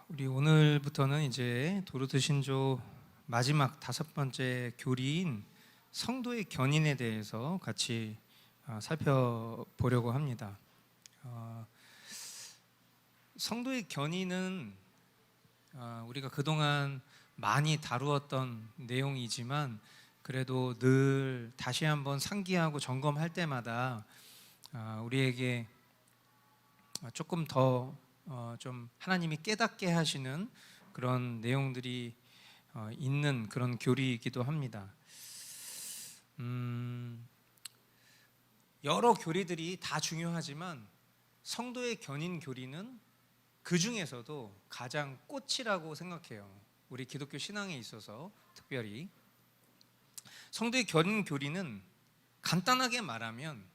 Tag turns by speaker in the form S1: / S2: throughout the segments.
S1: 우리 오늘부터는 이제 도르트 신조 마지막 5번째 교리인 성도의 견인에 대해서 같이 살펴보려고 합니다. 성도의 견인은 우리가 그동안 많이 다루었던 내용이지만 그래도 늘 다시 한번 상기하고 점검할 때마다 우리에게 조금 더 좀 하나님이 깨닫게 하시는 그런 내용들이 있는 그런 교리이기도 합니다. 여러 교리들이 다 중요하지만 성도의 견인 교리는 그 중에서도 가장 꽃이라고 생각해요. 우리 기독교 신앙에 있어서 특별히 성도의 견인 교리는 간단하게 말하면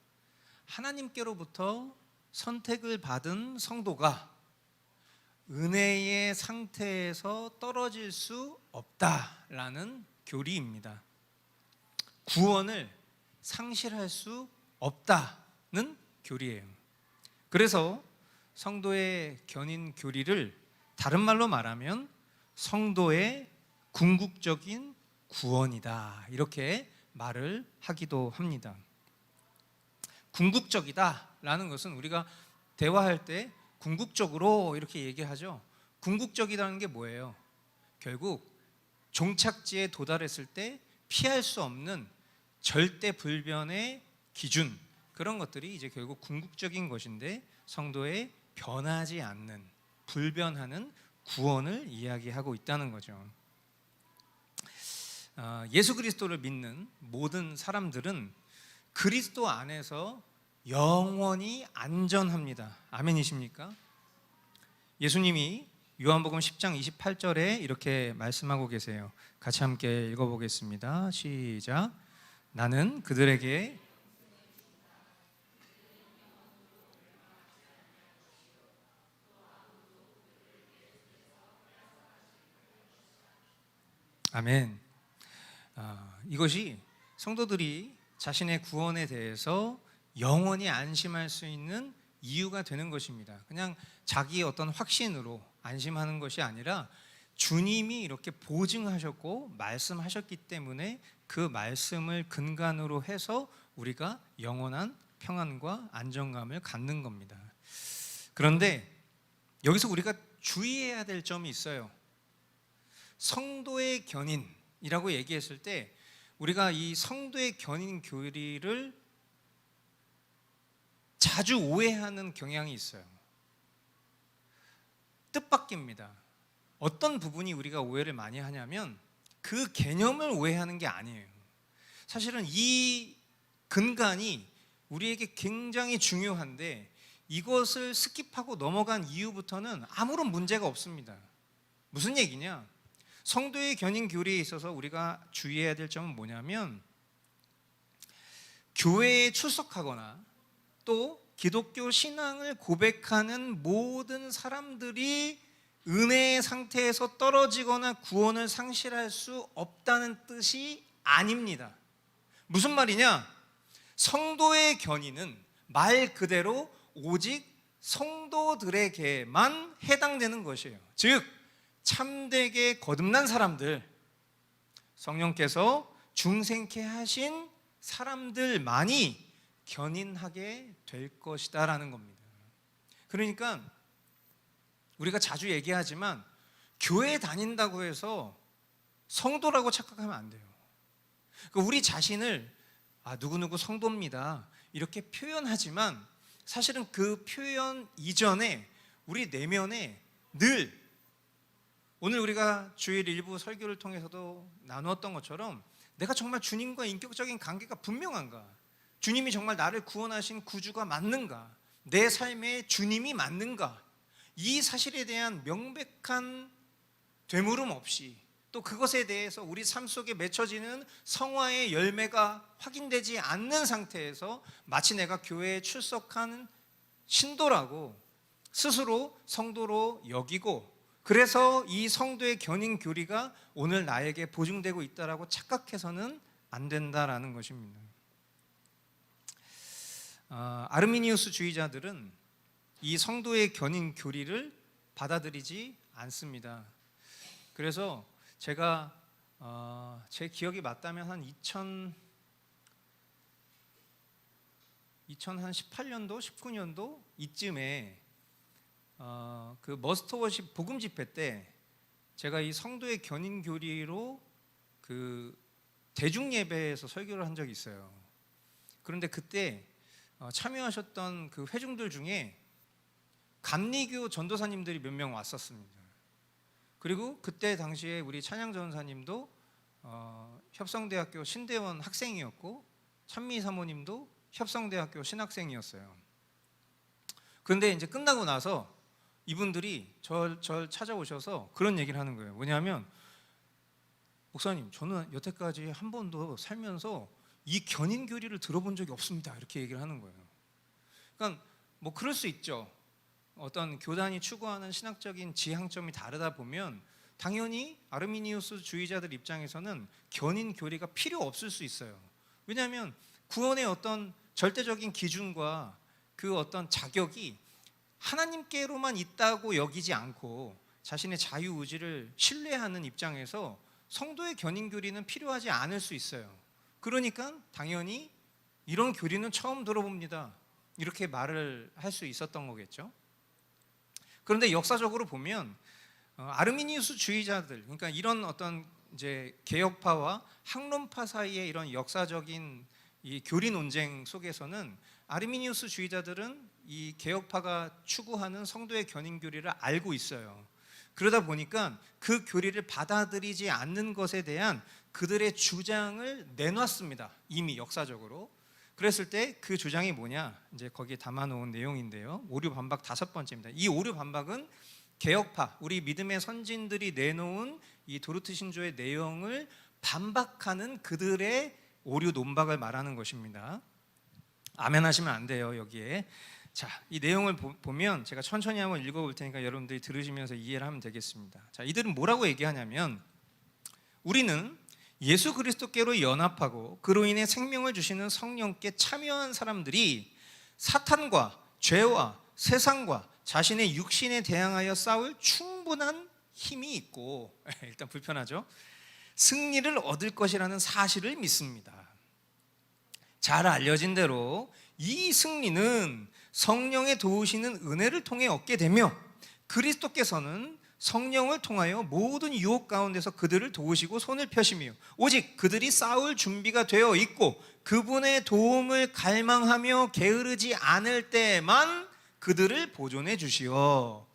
S1: 하나님께로부터 선택을 받은 성도가 은혜의 상태에서 떨어질 수 없다라는 교리입니다. 구원을 상실할 수 없다는 교리예요. 그래서 성도의 견인 교리를 다른 말로 말하면 성도의 궁극적인 구원이다, 이렇게 말을 하기도 합니다. 궁극적이다라는 것은 우리가 대화할 때 궁극적으로 이렇게 얘기하죠. 궁극적이라는 게 뭐예요? 결국 종착지에 도달했을 때 피할 수 없는 절대 불변의 기준, 그런 것들이 이제 결국 궁극적인 것인데 성도의 변하지 않는 불변하는 구원을 이야기하고 있다는 거죠. 예수 그리스도를 믿는 모든 사람들은 그리스도 안에서 영원히 안전합니다. 아멘이십니까? 예수님이 요한복음 10장 28절에 이렇게 말씀하고 계세요. 같이 함께 읽어보겠습니다. 시작. 나는 그들에게 아멘. 이것이 성도들이 자신의 구원에 대해서 영원히 안심할 수 있는 이유가 되는 것입니다. 그냥 자기의 어떤 확신으로 안심하는 것이 아니라 주님이 이렇게 보증하셨고 말씀하셨기 때문에 그 말씀을 근간으로 해서 우리가 영원한 평안과 안정감을 갖는 겁니다. 그런데 여기서 우리가 주의해야 될 점이 있어요. 성도의 견인이라고 얘기했을 때 우리가 이 성도의 견인 교리를 자주 오해하는 경향이 있어요. 뜻밖입니다. 어떤 부분이 우리가 오해를 많이 하냐면 그 개념을 오해하는 게 아니에요. 사실은 이 근간이 우리에게 굉장히 중요한데 이것을 스킵하고 넘어간 이후부터는 아무런 문제가 없습니다. 무슨 얘기냐? 성도의 견인 교리에 있어서 우리가 주의해야 될 점은 뭐냐면 교회에 출석하거나 또 기독교 신앙을 고백하는 모든 사람들이 은혜의 상태에서 떨어지거나 구원을 상실할 수 없다는 뜻이 아닙니다. 무슨 말이냐? 성도의 견인은 말 그대로 오직 성도들에게만 해당되는 것이에요. 즉 참되게 거듭난 사람들, 성령께서 중생케 하신 사람들만이 견인하게 될 것이다라는 겁니다. 그러니까 우리가 자주 얘기하지만 교회 다닌다고 해서 성도라고 착각하면 안 돼요. 우리 자신을 누구누구 성도입니다 이렇게 표현하지만 사실은 그 표현 이전에 우리 내면에 늘 오늘 우리가 주일 일부 설교를 통해서도 나누었던 것처럼 내가 정말 주님과 인격적인 관계가 분명한가? 주님이 정말 나를 구원하신 구주가 맞는가? 내 삶에 주님이 맞는가? 이 사실에 대한 명백한 되물음 없이 또 그것에 대해서 우리 삶 속에 맺혀지는 성화의 열매가 확인되지 않는 상태에서 마치 내가 교회에 출석하는 신도라고 스스로 성도로 여기고 그래서 이 성도의 견인 교리가 오늘 나에게 보증되고 있다라고 착각해서는 안 된다라는 것입니다. 아르미니우스 주의자들은 이 성도의 견인 교리를 받아들이지 않습니다. 그래서 제가 제 기억이 맞다면 한 2018년도, 19년도 이쯤에 그 머스터워십 복음 집회 때 제가 이 성도의 견인 교리로 그 대중 예배에서 설교를 한 적이 있어요. 그런데 그때 참여하셨던 그 회중들 중에 감리교 전도사님들이 몇 명 왔었습니다. 그리고 그때 당시에 우리 찬양 전사님도 협성대학교 신대원 학생이었고 찬미 사모님도 협성대학교 신학생이었어요. 그런데 이제 끝나고 나서 이분들이 절 찾아오셔서 그런 얘기를 하는 거예요. 뭐냐면, 목사님, 저는 여태까지 한 번도 살면서 이 견인 교리를 들어본 적이 없습니다. 이렇게 얘기를 하는 거예요. 그러니까 뭐 그럴 수 있죠. 어떤 교단이 추구하는 신학적인 지향점이 다르다 보면 당연히 아르미니우스 주의자들 입장에서는 견인 교리가 필요 없을 수 있어요. 왜냐하면 구원의 어떤 절대적인 기준과 그 어떤 자격이 하나님께로만 있다고 여기지 않고 자신의 자유의지를 신뢰하는 입장에서 성도의 견인 교리는 필요하지 않을 수 있어요. 그러니까 당연히 이런 교리는 처음 들어봅니다. 이렇게 말을 할 수 있었던 거겠죠. 그런데 역사적으로 보면 아르미니우스 주의자들, 그러니까 이런 어떤 이제 개혁파와 학론파 사이의 이런 역사적인 이 교리 논쟁 속에서는 아르미니우스 주의자들은 이 개혁파가 추구하는 성도의 견인 교리를 알고 있어요. 그러다 보니까 그 교리를 받아들이지 않는 것에 대한 그들의 주장을 내놨습니다. 이미 역사적으로. 그랬을 때 그 주장이 뭐냐? 이제 거기에 담아놓은 내용인데요. 오류 반박 5번째입니다. 이 오류 반박은 개혁파, 우리 믿음의 선진들이 내놓은 이 도르트 신조의 내용을 반박하는 그들의 오류 논박을 말하는 것입니다. 아멘 하시면 안 돼요, 여기에. 자, 이 내용을 보면 제가 천천히 한번 읽어볼 테니까 여러분들이 들으시면서 이해를 하면 되겠습니다. 자, 이들은 뭐라고 얘기하냐면, 우리는 예수 그리스도께로 연합하고 그로 인해 생명을 주시는 성령께 참여한 사람들이 사탄과 죄와 세상과 자신의 육신에 대항하여 싸울 충분한 힘이 있고, 일단 불편하죠, 승리를 얻을 것이라는 사실을 믿습니다. 잘 알려진 대로 이 승리는 성령의 도우시는 은혜를 통해 얻게 되며, 그리스도께서는 성령을 통하여 모든 유혹 가운데서 그들을 도우시고 손을 펴시며 오직 그들이 싸울 준비가 되어 있고 그분의 도움을 갈망하며 게으르지 않을 때만 그들을 보존해 주시어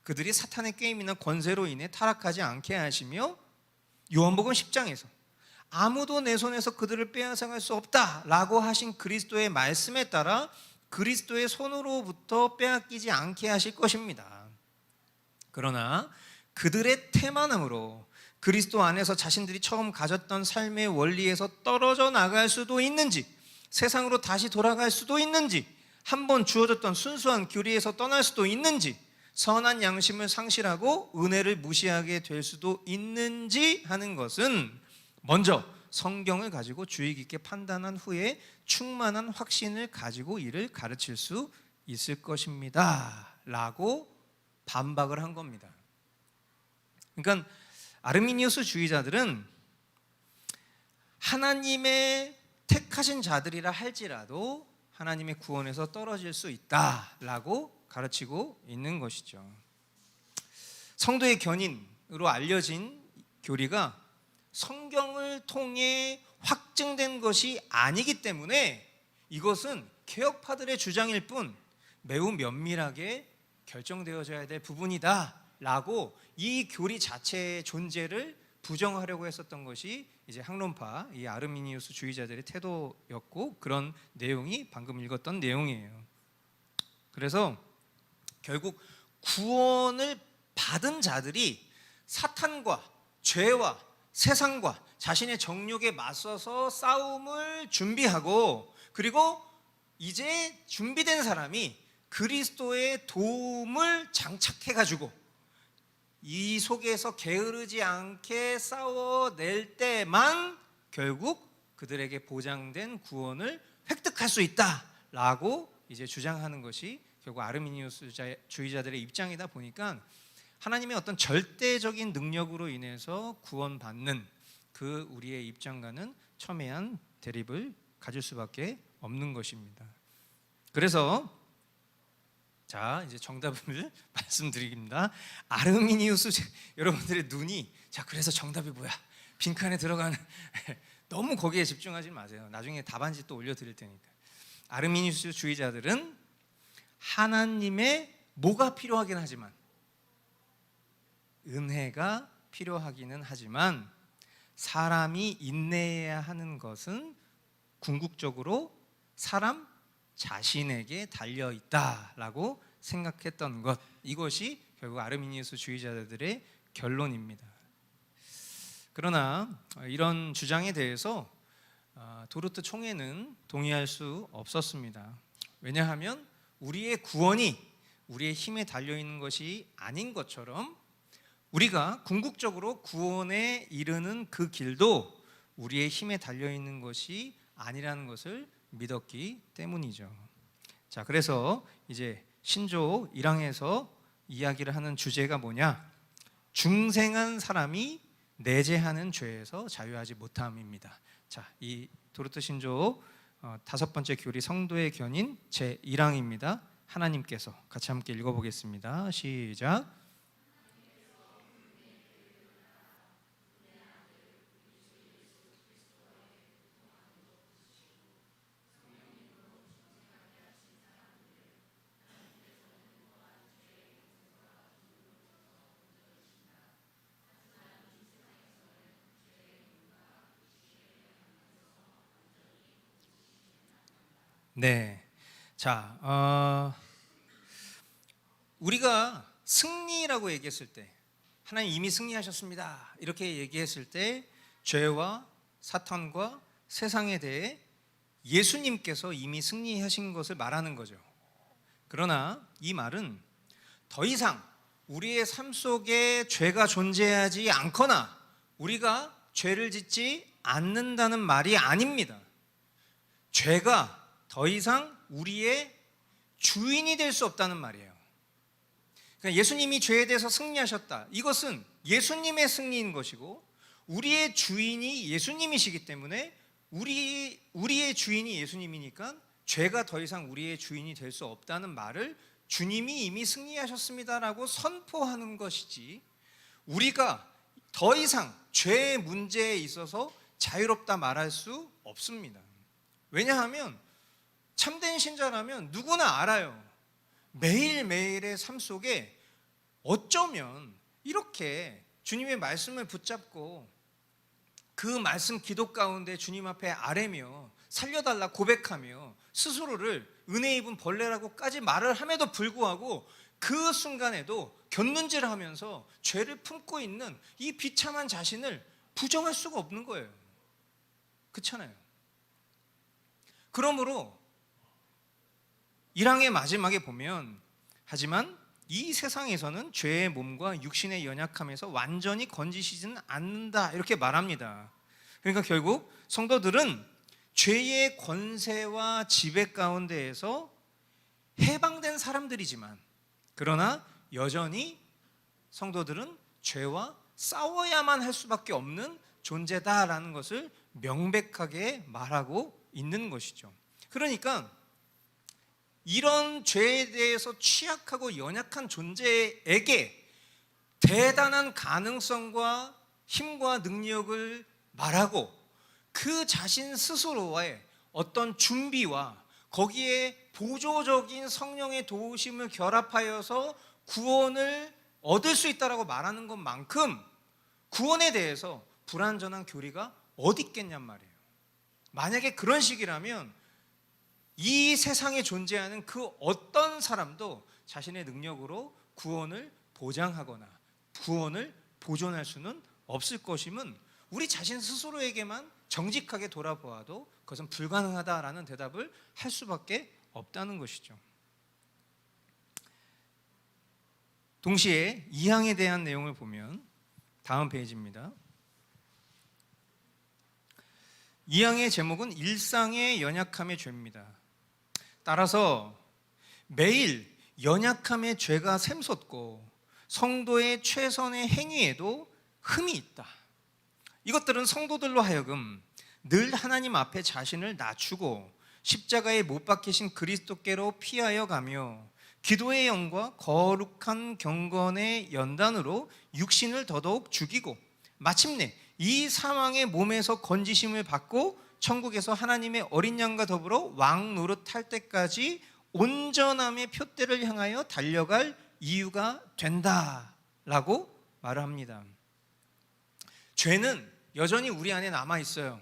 S1: 그들이 사탄의 게임이나 권세로 인해 타락하지 않게 하시며, 요한복음 10장에서 아무도 내 손에서 그들을 빼앗아갈 수 없다라고 하신 그리스도의 말씀에 따라 그리스도의 손으로부터 빼앗기지 않게 하실 것입니다. 그러나 그들의 태만함으로 그리스도 안에서 자신들이 처음 가졌던 삶의 원리에서 떨어져 나갈 수도 있는지, 세상으로 다시 돌아갈 수도 있는지, 한번 주어졌던 순수한 교리에서 떠날 수도 있는지, 선한 양심을 상실하고 은혜를 무시하게 될 수도 있는지 하는 것은 먼저 성경을 가지고 주의 깊게 판단한 후에 충만한 확신을 가지고 이를 가르칠 수 있을 것입니다 라고 반박을 한 겁니다. 그러니까 아르미니우스 주의자들은 하나님의 택하신 자들이라 할지라도 하나님의 구원에서 떨어질 수 있다라고 가르치고 있는 것이죠. 성도의 견인으로 알려진 교리가 성경을 통해 확증된 것이 아니기 때문에 이것은 개혁파들의 주장일 뿐 매우 면밀하게 결정되어져야 될 부분이다 라고 이 교리 자체의 존재를 부정하려고 했었던 것이 이제 학론파, 이 아르미니우스 주의자들의 태도였고, 그런 내용이 방금 읽었던 내용이에요. 그래서 결국 구원을 받은 자들이 사탄과 죄와 세상과 자신의 정욕에 맞서서 싸움을 준비하고, 그리고 이제 준비된 사람이 그리스도의 도움을 장착해가지고 이 속에서 게으르지 않게 싸워낼 때만 결국 그들에게 보장된 구원을 획득할 수 있다라고 이제 주장하는 것이 결국 아르미니우스 주의자들의 입장이다 보니까 하나님의 어떤 절대적인 능력으로 인해서 구원받는 그 우리의 입장과는 첨예한 대립을 가질 수밖에 없는 것입니다. 그래서 자, 이제 정답을 말씀드립니다. 아르미니우스, 여러분들의 눈이, 자, 그래서 정답이 뭐야? 빈칸에 들어가는 너무 거기에 집중하지 마세요. 나중에 답안지 또 올려드릴 테니까. 아르미니우스 주의자들은 하나님의 뭐가 필요하긴 하지만, 은혜가 필요하기는 하지만, 사람이 인내해야 하는 것은 궁극적으로 사람 자신에게 달려 있다라고 생각했던 것, 이것이 결국 아르미니우스 주의자들의 결론입니다. 그러나 이런 주장에 대해서 도르트 총회는 동의할 수 없었습니다. 왜냐하면 우리의 구원이 우리의 힘에 달려 있는 것이 아닌 것처럼, 우리가 궁극적으로 구원에 이르는 그 길도 우리의 힘에 달려 있는 것이 아니라는 것을 믿었기 때문이죠. 자, 그래서 이제 신조 1항에서 이야기를 하는 주제가 뭐냐? 중생한 사람이 내재하는 죄에서 자유하지 못함입니다. 자, 이 도르트 신조 5번째 교리 성도의 견인 제 1항입니다. 하나님께서 같이 함께 읽어보겠습니다. 시작. 네, 자, 우리가 승리라고 얘기했을 때, 하나님 이미 승리하셨습니다 이렇게 얘기했을 때, 죄와 사탄과 세상에 대해 예수님께서 이미 승리하신 것을 말하는 거죠. 그러나 이 말은 더 이상 우리의 삶 속에 죄가 존재하지 않거나 우리가 죄를 짓지 않는다는 말이 아닙니다. 죄가 더 이상 우리의 주인이 될 수 없다는 말이에요. 그러니까 예수님이 죄에 대해서 승리하셨다, 이것은 예수님의 승리인 것이고, 우리의 주인이 예수님이시기 때문에 우리의 주인이 예수님이니까 죄가 더 이상 우리의 주인이 될 수 없다는 말을 주님이 이미 승리하셨습니다라고 선포하는 것이지, 우리가 더 이상 죄의 문제에 있어서 자유롭다 말할 수 없습니다. 왜냐하면 참된 신자라면 누구나 알아요. 매일매일의 삶 속에 어쩌면 이렇게 주님의 말씀을 붙잡고 그 말씀 기도 가운데 주님 앞에 아뢰며 살려달라 고백하며 스스로를 은혜 입은 벌레라고까지 말을 함에도 불구하고 그 순간에도 곁눈질하면서 죄를 품고 있는 이 비참한 자신을 부정할 수가 없는 거예요. 그렇잖아요. 그러므로 1항의 마지막에 보면, 하지만 이 세상에서는 죄의 몸과 육신의 연약함에서 완전히 건지시지는 않는다 이렇게 말합니다. 그러니까 결국 성도들은 죄의 권세와 지배 가운데에서 해방된 사람들이지만, 그러나 여전히 성도들은 죄와 싸워야만 할 수밖에 없는 존재다라는 것을 명백하게 말하고 있는 것이죠. 그러니까 이런 죄에 대해서 취약하고 연약한 존재에게 대단한 가능성과 힘과 능력을 말하고, 그 자신 스스로와의 어떤 준비와 거기에 보조적인 성령의 도우심을 결합하여서 구원을 얻을 수 있다라고 말하는 것만큼 구원에 대해서 불완전한 교리가 어디 있겠냔 말이에요. 만약에 그런 식이라면 이 세상에 존재하는 그 어떤 사람도 자신의 능력으로 구원을 보장하거나 구원을 보존할 수는 없을 것임은 우리 자신 스스로에게만 정직하게 돌아보아도 그것은 불가능하다라는 대답을 할 수밖에 없다는 것이죠. 동시에 2항에 대한 내용을 보면 다음 페이지입니다. 2항의 제목은 일상의 연약함의 죄입니다. 따라서 매일 연약함의 죄가 샘솟고 성도의 최선의 행위에도 흠이 있다. 이것들은 성도들로 하여금 늘 하나님 앞에 자신을 낮추고 십자가에 못 박히신 그리스도께로 피하여 가며 기도의 영과 거룩한 경건의 연단으로 육신을 더더욱 죽이고 마침내 이 사망의 몸에서 건지심을 받고 천국에서 하나님의 어린 양과 더불어 왕 노릇할 때까지 온전함의 표대를 향하여 달려갈 이유가 된다라고 말을 합니다. 죄는 여전히 우리 안에 남아 있어요.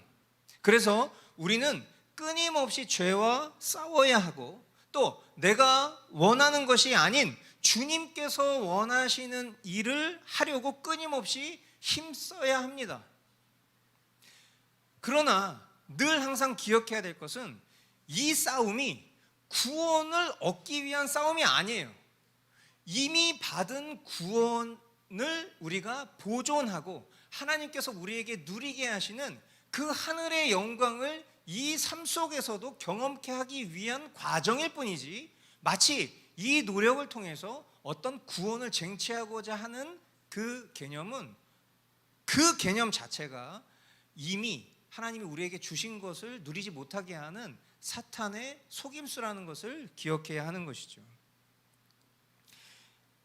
S1: 그래서 우리는 끊임없이 죄와 싸워야 하고 또 내가 원하는 것이 아닌 주님께서 원하시는 일을 하려고 끊임없이 힘써야 합니다. 그러나 늘 항상 기억해야 될 것은 이 싸움이 구원을 얻기 위한 싸움이 아니에요. 이미 받은 구원을 우리가 보존하고 하나님께서 우리에게 누리게 하시는 그 하늘의 영광을 이 삶 속에서도 경험케 하기 위한 과정일 뿐이지 마치 이 노력을 통해서 어떤 구원을 쟁취하고자 하는 그 개념은 그 개념 자체가 이미 하나님이 우리에게 주신 것을 누리지 못하게 하는 사탄의 속임수라는 것을 기억해야 하는 것이죠.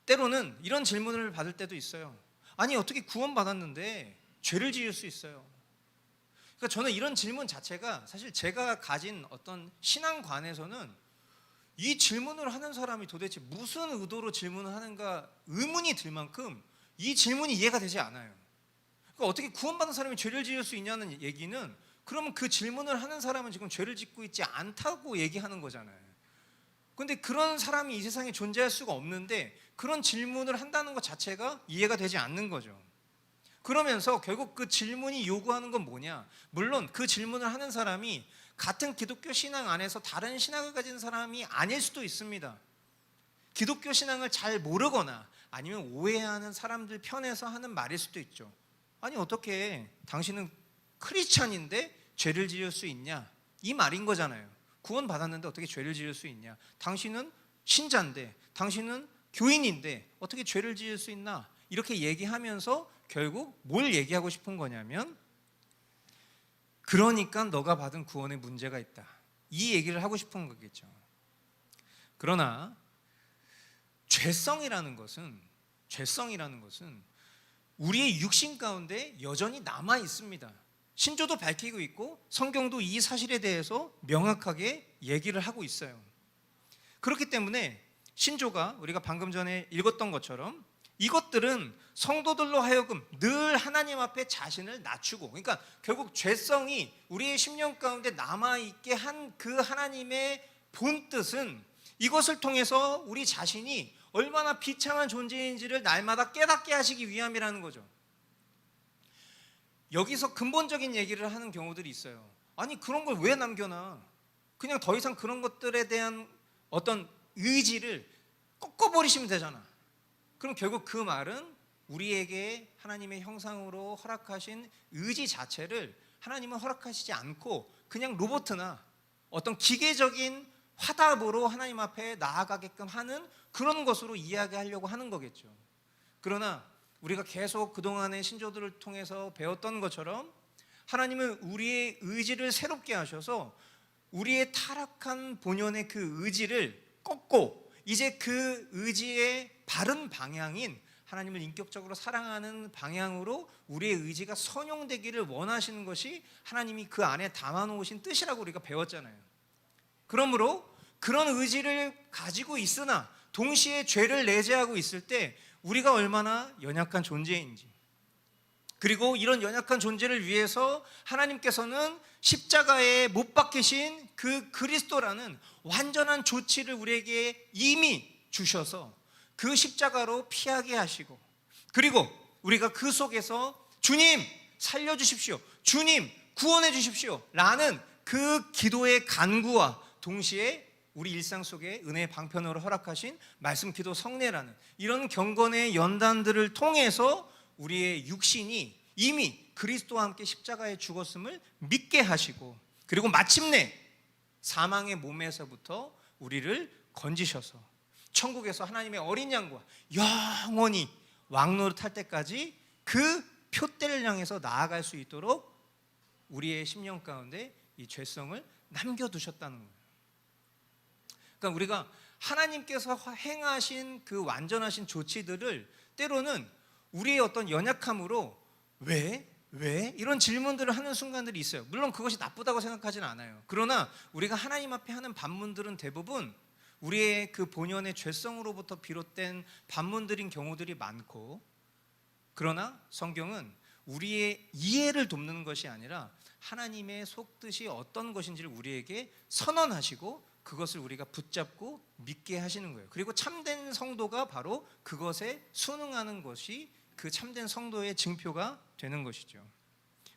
S1: 때로는 이런 질문을 받을 때도 있어요. 아니 어떻게 구원받았는데 죄를 지을 수 있어요? 그러니까 저는 이런 질문 자체가 사실 제가 가진 어떤 신앙관에서는 이 질문을 하는 사람이 도대체 무슨 의도로 질문을 하는가 의문이 들 만큼 이 질문이 이해가 되지 않아요. 그러니까 어떻게 구원받은 사람이 죄를 지을 수 있냐는 얘기는 그러면 그 질문을 하는 사람은 지금 죄를 짓고 있지 않다고 얘기하는 거잖아요. 그런데 그런 사람이 이 세상에 존재할 수가 없는데 그런 질문을 한다는 것 자체가 이해가 되지 않는 거죠. 그러면서 결국 그 질문이 요구하는 건 뭐냐? 물론 그 질문을 하는 사람이 같은 기독교 신앙 안에서 다른 신앙을 가진 사람이 아닐 수도 있습니다. 기독교 신앙을 잘 모르거나 아니면 오해하는 사람들 편에서 하는 말일 수도 있죠. 아니 어떻게 당신은 크리스찬인데 죄를 지을 수 있냐? 이 말인 거잖아요. 구원 받았는데 어떻게 죄를 지을 수 있냐? 당신은 신자인데 당신은 교인인데 어떻게 죄를 지을 수 있나? 이렇게 얘기하면서 결국 뭘 얘기하고 싶은 거냐면 그러니까 너가 받은 구원에 문제가 있다. 이 얘기를 하고 싶은 거겠죠. 그러나 죄성이라는 것은 우리의 육신 가운데 여전히 남아 있습니다. 신조도 밝히고 있고 성경도 이 사실에 대해서 명확하게 얘기를 하고 있어요. 그렇기 때문에 신조가 우리가 방금 전에 읽었던 것처럼 이것들은 성도들로 하여금 늘 하나님 앞에 자신을 낮추고 그러니까 결국 죄성이 우리의 심령 가운데 남아있게 한 그 하나님의 본뜻은 이것을 통해서 우리 자신이 얼마나 비참한 존재인지를 날마다 깨닫게 하시기 위함이라는 거죠. 여기서 근본적인 얘기를 하는 경우들이 있어요. 아니 그런 걸 왜 남겨놔? 그냥 더 이상 그런 것들에 대한 어떤 의지를 꺾어버리시면 되잖아. 그럼 결국 그 말은 우리에게 하나님의 형상으로 허락하신 의지 자체를 하나님은 허락하시지 않고 그냥 로봇이나 어떤 기계적인 화답으로 하나님 앞에 나아가게끔 하는 그런 것으로 이야기하려고 하는 거겠죠. 그러나 우리가 계속 그동안의 신조들을 통해서 배웠던 것처럼 하나님은 우리의 의지를 새롭게 하셔서 우리의 타락한 본연의 그 의지를 꺾고 이제 그 의지의 바른 방향인 하나님을 인격적으로 사랑하는 방향으로 우리의 의지가 선용되기를 원하시는 것이 하나님이 그 안에 담아놓으신 뜻이라고 우리가 배웠잖아요. 그러므로 그런 의지를 가지고 있으나 동시에 죄를 내재하고 있을 때 우리가 얼마나 연약한 존재인지 그리고 이런 연약한 존재를 위해서 하나님께서는 십자가에 못 박히신 그 그리스도라는 완전한 조치를 우리에게 이미 주셔서 그 십자가로 피하게 하시고 그리고 우리가 그 속에서 주님 살려주십시오, 주님 구원해 주십시오 라는 그 기도의 간구와 동시에 우리 일상 속에 은혜의 방편으로 허락하신 말씀 기도 성례라는 이런 경건의 연단들을 통해서 우리의 육신이 이미 그리스도와 함께 십자가에 죽었음을 믿게 하시고 그리고 마침내 사망의 몸에서부터 우리를 건지셔서 천국에서 하나님의 어린 양과 영원히 왕노릇할 때까지 그 표대를 향해서 나아갈 수 있도록 우리의 심령 가운데 이 죄성을 남겨두셨다는 거예요. 그러니까 우리가 하나님께서 행하신 그 완전하신 조치들을 때로는 우리의 어떤 연약함으로 왜 이런 질문들을 하는 순간들이 있어요. 물론 그것이 나쁘다고 생각하지는 않아요. 그러나 우리가 하나님 앞에 하는 반문들은 대부분 우리의 그 본연의 죄성으로부터 비롯된 반문들인 경우들이 많고, 그러나 성경은 우리의 이해를 돕는 것이 아니라 하나님의 속뜻이 어떤 것인지를 우리에게 선언하시고 그것을 우리가 붙잡고 믿게 하시는 거예요. 그리고 참된 성도가 바로 그것에 순응하는 것이 그 참된 성도의 증표가 되는 것이죠.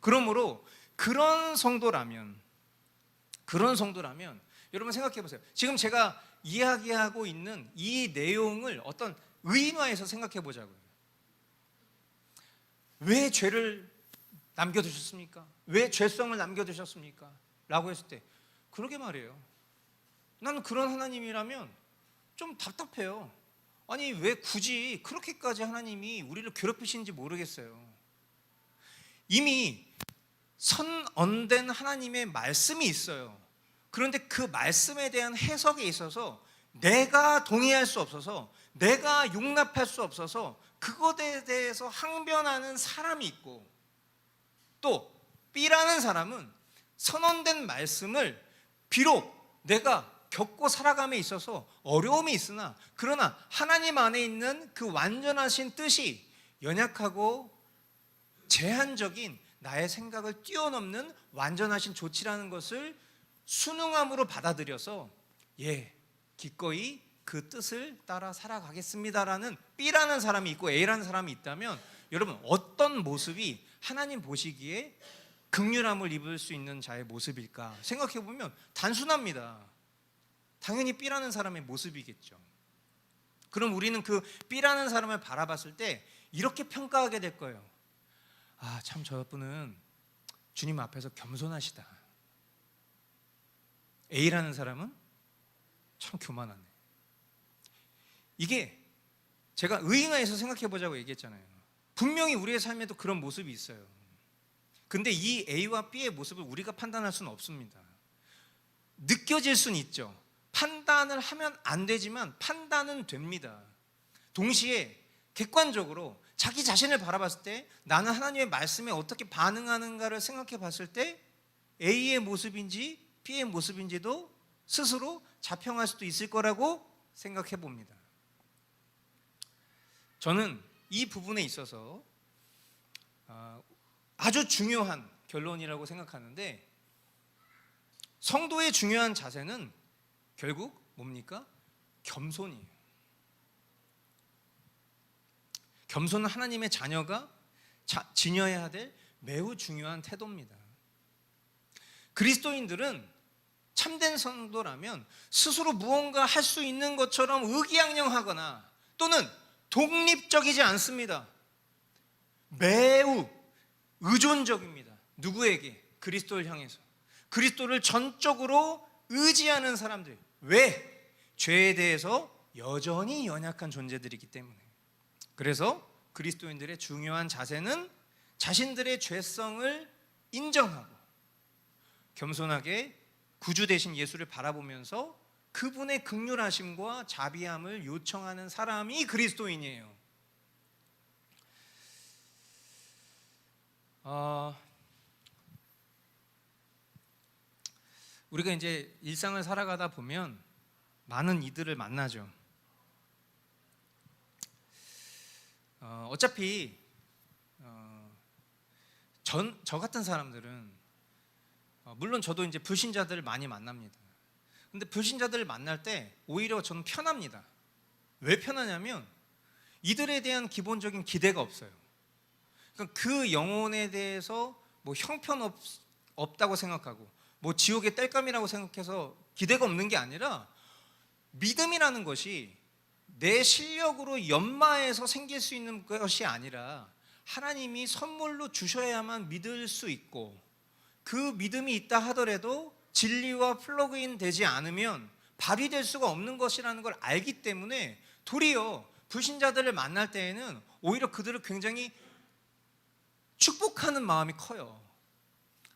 S1: 그러므로 그런 성도라면 여러분 생각해 보세요. 지금 제가 이야기하고 있는 이 내용을 어떤 의인화해서 생각해 보자고요. 왜 죄를 남겨두셨습니까? 왜 죄성을 남겨두셨습니까? 라고 했을 때 그러게 말이에요. 나는 그런 하나님이라면 좀 답답해요. 아니 왜 굳이 그렇게까지 하나님이 우리를 괴롭히시는지 모르겠어요. 이미 선언된 하나님의 말씀이 있어요. 그런데 그 말씀에 대한 해석에 있어서 내가 동의할 수 없어서, 내가 용납할 수 없어서 그것에 대해서 항변하는 사람이 있고, 또 B라는 사람은 선언된 말씀을 비록 내가 겪고 살아감에 있어서 어려움이 있으나 그러나 하나님 안에 있는 그 완전하신 뜻이 연약하고 제한적인 나의 생각을 뛰어넘는 완전하신 조치라는 것을 순응함으로 받아들여서 기꺼이 그 뜻을 따라 살아가겠습니다라는 B라는 사람이 있고 A라는 사람이 있다면, 여러분 어떤 모습이 하나님 보시기에 긍휼함을 입을 수 있는 자의 모습일까 생각해 보면 단순합니다. 당연히 B라는 사람의 모습이겠죠. 그럼 우리는 그 B라는 사람을 바라봤을 때 이렇게 평가하게 될 거예요. 참 저분은 주님 앞에서 겸손하시다. A라는 사람은 참 교만하네. 이게 제가 의인화해서 생각해 보자고 얘기했잖아요. 분명히 우리의 삶에도 그런 모습이 있어요. 근데 이 A와 B의 모습을 우리가 판단할 수는 없습니다. 느껴질 수는 있죠. 판단을 하면 안 되지만 판단은 됩니다. 동시에 객관적으로 자기 자신을 바라봤을 때 나는 하나님의 말씀에 어떻게 반응하는가를 생각해 봤을 때 A의 모습인지 B의 모습인지도 스스로 자평할 수도 있을 거라고 생각해 봅니다. 저는 이 부분에 있어서 아주 중요한 결론이라고 생각하는데, 성도의 중요한 자세는 결국 뭡니까? 겸손이에요. 겸손은 하나님의 자녀가 지녀야 될 매우 중요한 태도입니다. 그리스도인들은 참된 성도라면 스스로 무언가 할 수 있는 것처럼 의기양양하거나 또는 독립적이지 않습니다. 매우 의존적입니다. 누구에게? 그리스도를 향해서. 그리스도를 전적으로 의지하는 사람들. 왜? 죄에 대해서 여전히 연약한 존재들이기 때문에. 그래서 그리스도인들의 중요한 자세는 자신들의 죄성을 인정하고 겸손하게 구주 되신 예수를 바라보면서 그분의 긍휼하심과 자비함을 요청하는 사람이 그리스도인이에요. 우리가 이제 일상을 살아가다 보면 많은 이들을 만나죠. 어차피 저 같은 사람들은 물론 저도 이제 불신자들을 많이 만납니다. 근데 불신자들을 만날 때 오히려 저는 편합니다. 왜 편하냐면 이들에 대한 기본적인 기대가 없어요. 그러니까 그 영혼에 대해서 뭐 형편없다고 생각하고 뭐 지옥의 땔감이라고 생각해서 기대가 없는 게 아니라, 믿음이라는 것이 내 실력으로 연마해서 생길 수 있는 것이 아니라 하나님이 선물로 주셔야만 믿을 수 있고, 그 믿음이 있다 하더라도 진리와 플러그인 되지 않으면 발휘될 수가 없는 것이라는 걸 알기 때문에 도리어 불신자들을 만날 때에는 오히려 그들을 굉장히 축복하는 마음이 커요.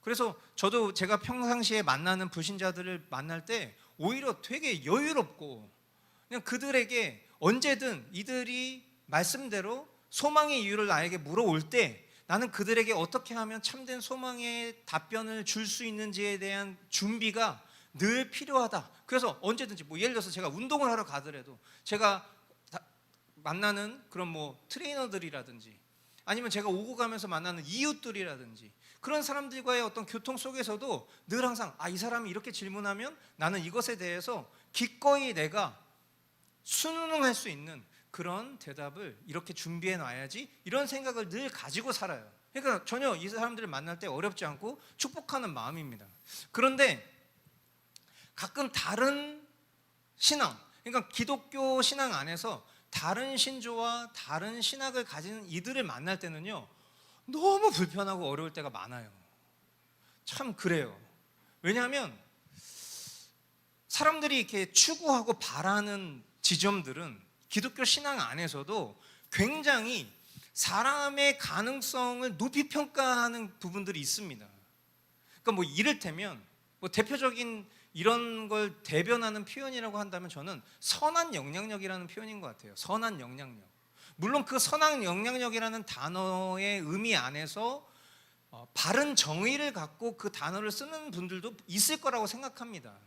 S1: 그래서 저도 제가 평상시에 만나는 불신자들을 만날 때 오히려 되게 여유롭고 그냥 그들에게 언제든 이들이 말씀대로 소망의 이유를 나에게 물어올 때 나는 그들에게 어떻게 하면 참된 소망의 답변을 줄 수 있는지에 대한 준비가 늘 필요하다. 그래서 언제든지 뭐 예를 들어서 제가 운동을 하러 가더라도 제가 만나는 그런 뭐 트레이너들이라든지 아니면 제가 오고 가면서 만나는 이웃들이라든지 그런 사람들과의 어떤 교통 속에서도 늘 항상 이 사람이 이렇게 질문하면 나는 이것에 대해서 기꺼이 내가 순응할 수 있는 그런 대답을 이렇게 준비해 놔야지 이런 생각을 늘 가지고 살아요. 그러니까 전혀 이 사람들을 만날 때 어렵지 않고 축복하는 마음입니다. 그런데 가끔 다른 신앙, 그러니까 기독교 신앙 안에서 다른 신조와 다른 신학을 가진 이들을 만날 때는요 너무 불편하고 어려울 때가 많아요. 참 그래요. 왜냐하면 사람들이 이렇게 추구하고 바라는 지점들은 기독교 신앙 안에서도 굉장히 사람의 가능성을 높이 평가하는 부분들이 있습니다. 그러니까 뭐 이를테면 뭐 대표적인 이런 걸 대변하는 표현이라고 한다면 저는 선한 영향력이라는 표현인 것 같아요. 선한 영향력. 물론 그 선한 영향력이라는 단어의 의미 안에서 바른 정의를 갖고 그 단어를 쓰는 분들도 있을 거라고 생각합니다.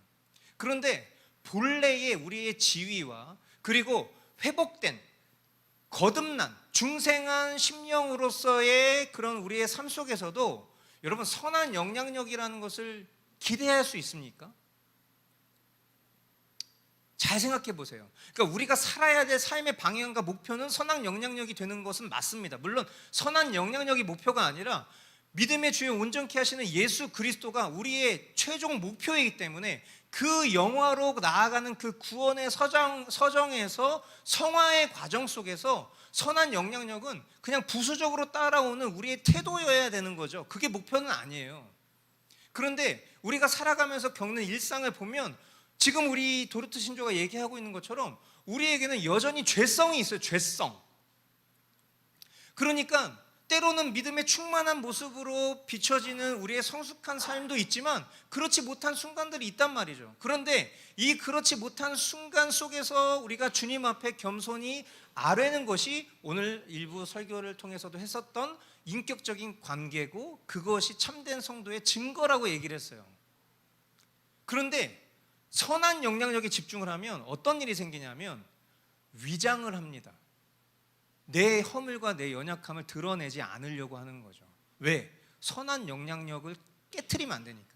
S1: 그런데 본래의 우리의 지위와 그리고 회복된 거듭난 중생한 심령으로서의 그런 우리의 삶 속에서도 여러분 선한 영향력이라는 것을 기대할 수 있습니까? 잘 생각해 보세요. 그러니까 우리가 살아야 될 삶의 방향과 목표는 선한 영향력이 되는 것은 맞습니다. 물론 선한 영향력이 목표가 아니라 믿음의 주요 온전케 하시는 예수 그리스도가 우리의 최종 목표이기 때문에 그 영화로 나아가는 그 구원의 서정에서 성화의 과정 속에서 선한 영향력은 그냥 부수적으로 따라오는 우리의 태도여야 되는 거죠. 그게 목표는 아니에요. 그런데 우리가 살아가면서 겪는 일상을 보면 지금 우리 도르트 신조가 얘기하고 있는 것처럼 우리에게는 여전히 죄성이 있어요. 죄성. 그러니까 때로는 믿음의 충만한 모습으로 비춰지는 우리의 성숙한 삶도 있지만 그렇지 못한 순간들이 있단 말이죠. 그런데 이 그렇지 못한 순간 속에서 우리가 주님 앞에 겸손히 아뢰는 것이 오늘 일부 설교를 통해서도 했었던 인격적인 관계고 그것이 참된 성도의 증거라고 얘기를 했어요. 그런데 선한 영향력에 집중을 하면 어떤 일이 생기냐면 위장을 합니다. 내 허물과 내 연약함을 드러내지 않으려고 하는 거죠. 왜? 선한 영향력을 깨트리면 안 되니까.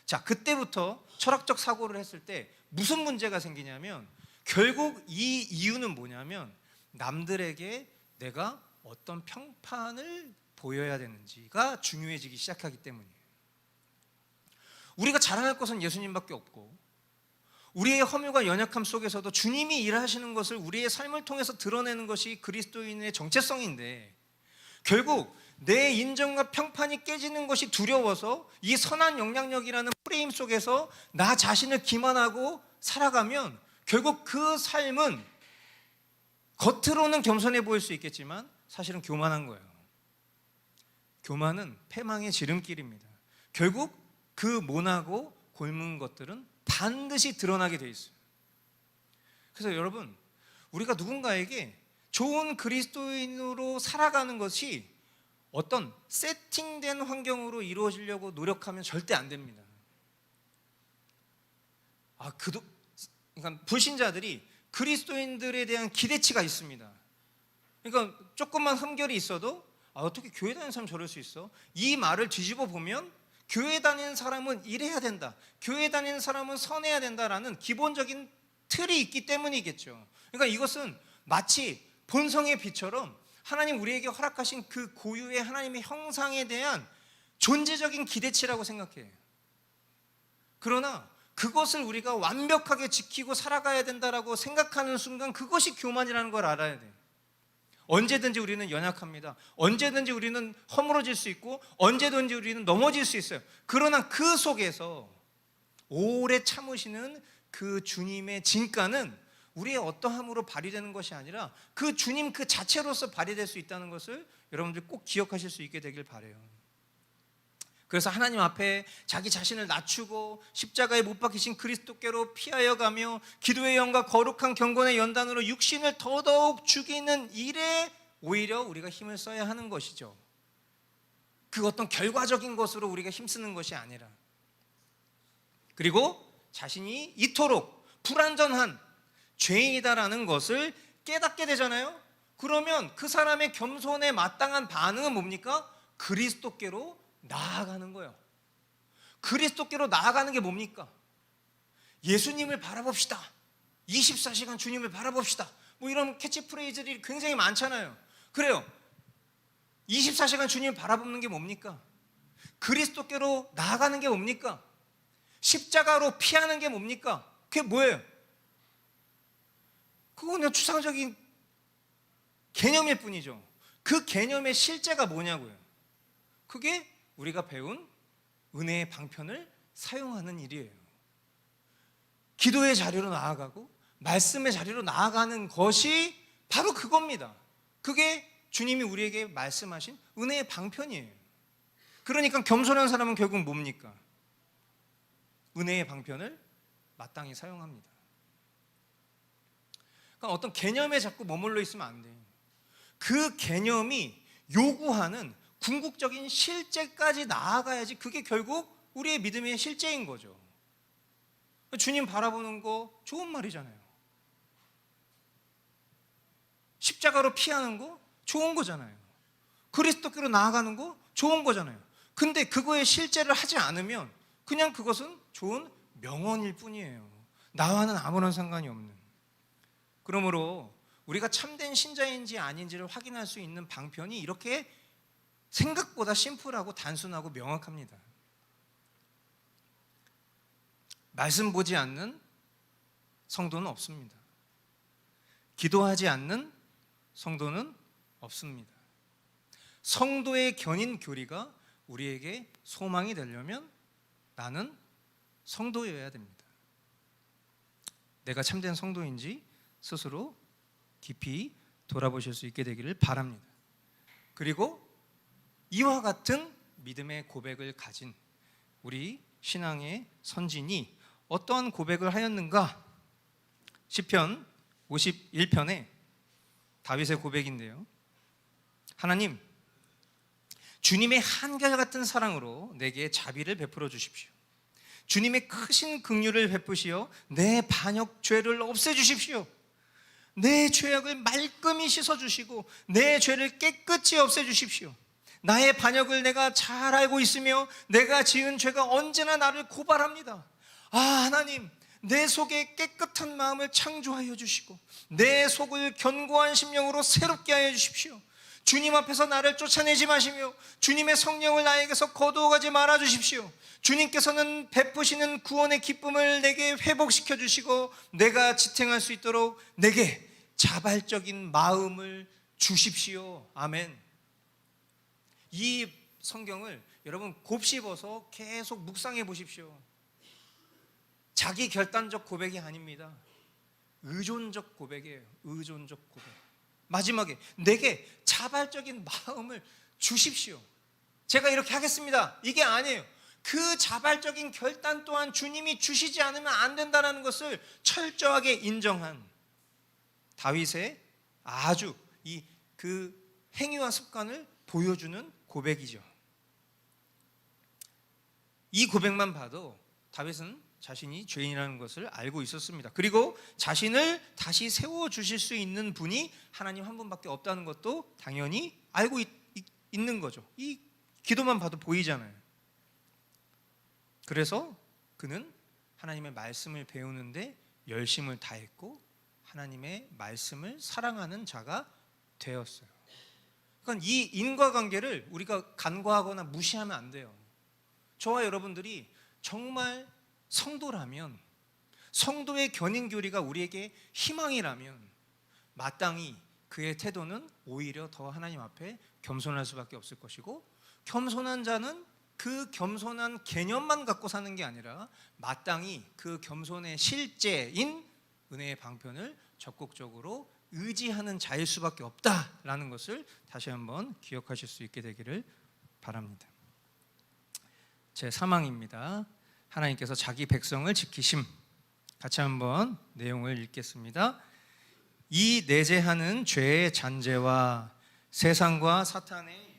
S1: 자, 그때부터 철학적 사고를 했을 때 무슨 문제가 생기냐면 결국 이 이유는 뭐냐면 남들에게 내가 어떤 평판을 보여야 되는지가 중요해지기 시작하기 때문이에요. 우리가 자랑할 것은 예수님밖에 없고 우리의 허물과 연약함 속에서도 주님이 일하시는 것을 우리의 삶을 통해서 드러내는 것이 그리스도인의 정체성인데 결국 내 인정과 평판이 깨지는 것이 두려워서 이 선한 영향력이라는 프레임 속에서 나 자신을 기만하고 살아가면 결국 그 삶은 겉으로는 겸손해 보일 수 있겠지만 사실은 교만한 거예요. 교만은 패망의 지름길입니다. 결국 그 모나고 골문 것들은 반드시 드러나게 돼 있어요. 그래서 여러분 우리가 누군가에게 좋은 그리스도인으로 살아가는 것이 어떤 세팅된 환경으로 이루어지려고 노력하면 절대 안 됩니다. 그러니까 불신자들이 그리스도인들에 대한 기대치가 있습니다. 그러니까 조금만 흠결이 있어도 어떻게 교회 다니는 사람 저럴 수 있어? 이 말을 뒤집어 보면 교회 다니는 사람은 이래야 된다, 교회 다니는 사람은 선해야 된다라는 기본적인 틀이 있기 때문이겠죠. 그러니까 이것은 마치 본성의 빛처럼 하나님 우리에게 허락하신 그 고유의 하나님의 형상에 대한 존재적인 기대치라고 생각해요. 그러나 그것을 우리가 완벽하게 지키고 살아가야 된다라고 생각하는 순간 그것이 교만이라는 걸 알아야 돼요. 언제든지 우리는 연약합니다. 언제든지 우리는 허물어질 수 있고 언제든지 우리는 넘어질 수 있어요. 그러나 그 속에서 오래 참으시는 그 주님의 진가는 우리의 어떠함으로 발휘되는 것이 아니라 그 주님 그 자체로서 발휘될 수 있다는 것을 여러분들 꼭 기억하실 수 있게 되길 바라요. 그래서 하나님 앞에 자기 자신을 낮추고 십자가에 못 박히신 그리스도께로 피하여 가며 기도의 영과 거룩한 경건의 연단으로 육신을 더더욱 죽이는 일에 오히려 우리가 힘을 써야 하는 것이죠. 그 어떤 결과적인 것으로 우리가 힘쓰는 것이 아니라, 그리고 자신이 이토록 불완전한 죄인이다라는 것을 깨닫게 되잖아요. 그러면 그 사람의 겸손에 마땅한 반응은 뭡니까? 그리스도께로 나아가는 거예요. 그리스도께로 나아가는 게 뭡니까? 예수님을 바라봅시다. 24시간 주님을 바라봅시다. 뭐 이런 캐치프레이즈들이 굉장히 많잖아요. 그래요. 24시간 주님을 바라보는 게 뭡니까? 그리스도께로 나아가는 게 뭡니까? 십자가로 피하는 게 뭡니까? 그게 뭐예요? 그건 그냥 추상적인 개념일 뿐이죠. 그 개념의 실제가 뭐냐고요? 그게 우리가 배운 은혜의 방편을 사용하는 일이에요. 기도의 자리로 나아가고 말씀의 자리로 나아가는 것이 바로 그겁니다. 그게 주님이 우리에게 말씀하신 은혜의 방편이에요. 그러니까 겸손한 사람은 결국 뭡니까? 은혜의 방편을 마땅히 사용합니다. 그러니까 어떤 개념에 자꾸 머물러 있으면 안 돼요. 그 개념이 요구하는 궁극적인 실제까지 나아가야지 그게 결국 우리의 믿음의 실제인 거죠. 주님 바라보는 거 좋은 말이잖아요. 십자가로 피하는 거 좋은 거잖아요. 그리스도께로 나아가는 거 좋은 거잖아요. 근데 그거에 실제를 하지 않으면 그냥 그것은 좋은 명언일 뿐이에요. 나와는 아무런 상관이 없는. 그러므로 우리가 참된 신자인지 아닌지를 확인할 수 있는 방편이 이렇게 생각보다 심플하고 단순하고 명확합니다. 말씀 보지 않는 성도는 없습니다. 기도하지 않는 성도는 없습니다. 성도의 견인 교리가 우리에게 소망이 되려면 나는 성도여야 됩니다. 내가 참된 성도인지 스스로 깊이 돌아보실 수 있게 되기를 바랍니다. 그리고 이와 같은 믿음의 고백을 가진 우리 신앙의 선진이 어떠한 고백을 하였는가? 시편 51편에 다윗의 고백인데요. 하나님, 주님의 한결같은 사랑으로 내게 자비를 베풀어 주십시오. 주님의 크신 긍휼을 베푸시어 내 반역 죄를 없애 주십시오. 내 죄악을 말끔히 씻어 주시고 내 죄를 깨끗이 없애 주십시오. 나의 반역을 내가 잘 알고 있으며 내가 지은 죄가 언제나 나를 고발합니다. 하나님, 내 속에 깨끗한 마음을 창조하여 주시고 내 속을 견고한 심령으로 새롭게 하여 주십시오. 주님 앞에서 나를 쫓아내지 마시며 주님의 성령을 나에게서 거두어가지 말아 주십시오. 주님께서는 베푸시는 구원의 기쁨을 내게 회복시켜 주시고 내가 지탱할 수 있도록 내게 자발적인 마음을 주십시오. 아멘. 이 성경을 여러분 곱씹어서 계속 묵상해 보십시오. 자기 결단적 고백이 아닙니다. 의존적 고백이에요. 의존적 고백. 마지막에 내게 자발적인 마음을 주십시오. 제가 이렇게 하겠습니다. 이게 아니에요. 그 자발적인 결단 또한 주님이 주시지 않으면 안 된다는 것을 철저하게 인정한 다윗의 아주 그 행위와 습관을 보여주는 고백이죠. 이 고백만 봐도 다윗은 자신이 죄인이라는 것을 알고 있었습니다. 그리고 자신을 다시 세워주실 수 있는 분이 하나님 한 분밖에 없다는 것도 당연히 알고 있는 거죠. 이 기도만 봐도 보이잖아요. 그래서 그는 하나님의 말씀을 배우는데 열심을 다했고 하나님의 말씀을 사랑하는 자가 되었어요. 그러니까 이 인과관계를 우리가 간과하거나 무시하면 안 돼요. 저와 여러분들이 정말 성도라면, 성도의 견인교리가 우리에게 희망이라면 마땅히 그의 태도는 오히려 더 하나님 앞에 겸손할 수밖에 없을 것이고 겸손한 자는 그 겸손한 개념만 갖고 사는 게 아니라 마땅히 그 겸손의 실제인 은혜의 방편을 적극적으로 의지하는 자일 수밖에 없다라는 것을 다시 한번 기억하실 수 있게 되기를 바랍니다. 제 3항입니다. 하나님께서 자기 백성을 지키심. 같이 한번 내용을 읽겠습니다. 이 내재하는 죄의 잔재와 세상과 사탄의